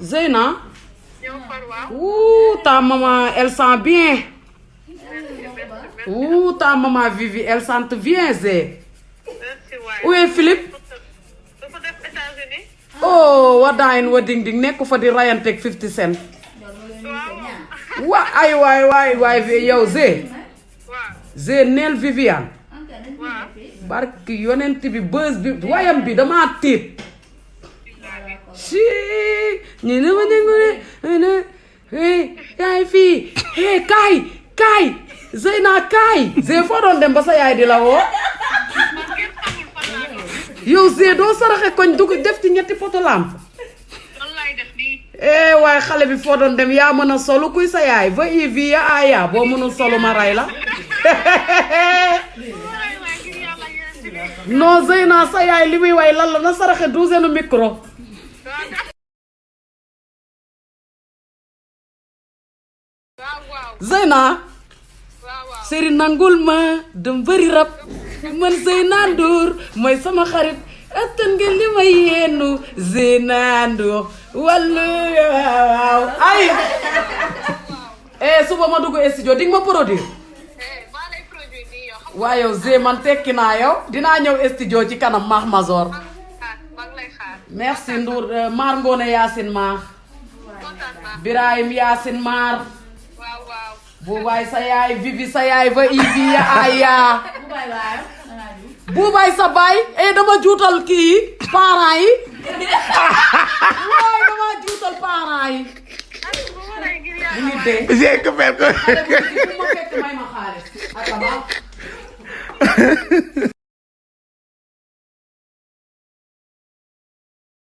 Zeyna. Ouh, ta maman, elle sent bien. Ouh, ta maman Vivi, elle sent bien, Zé. Où est Philippe? Oh, wadain wading ding nekk fa di rayanteeg 50 cent. Wa ay waay yow Zé. Zé neel Viviane. Barki yonent bi buzz bi wayam bi dama tiit. Si ñu ne ma ne hey yaay fii hey kaay Zeyna kaay Zé foo doon dem ba sa yaay di la woo yow Zé doo saraxe koñ dugg def ci ñetti poto lampe waaye xale bi foo doon dem yaa mën a solu kuy sa yaay va i vi ya aya boo mënul solu ma ray la non Zeyna sa yaay li muy way lan la na saraxe 12 micro Zeyna seri nangul ma dem bëri rab man Zeyna Ndour mooy sama xarit attan nga li ma yéenu Zeyna Ndour wàllu waaw ay suba ma dugg studio di nga ma produire waaye yow Zé man tekki naa yow dinaa ñëw studio ci kanam maax Mazor merci Ndour maar Ngoone Yaasin maar Birahim Yaasin maar Buubaay sa yaay Vivi sa yaay va ibi ya aya Buubaay sa baay dama juutal kii parents yi waay dama juutal parents yi mu ngi dee j'ai que faire ma fekk may ma xaalis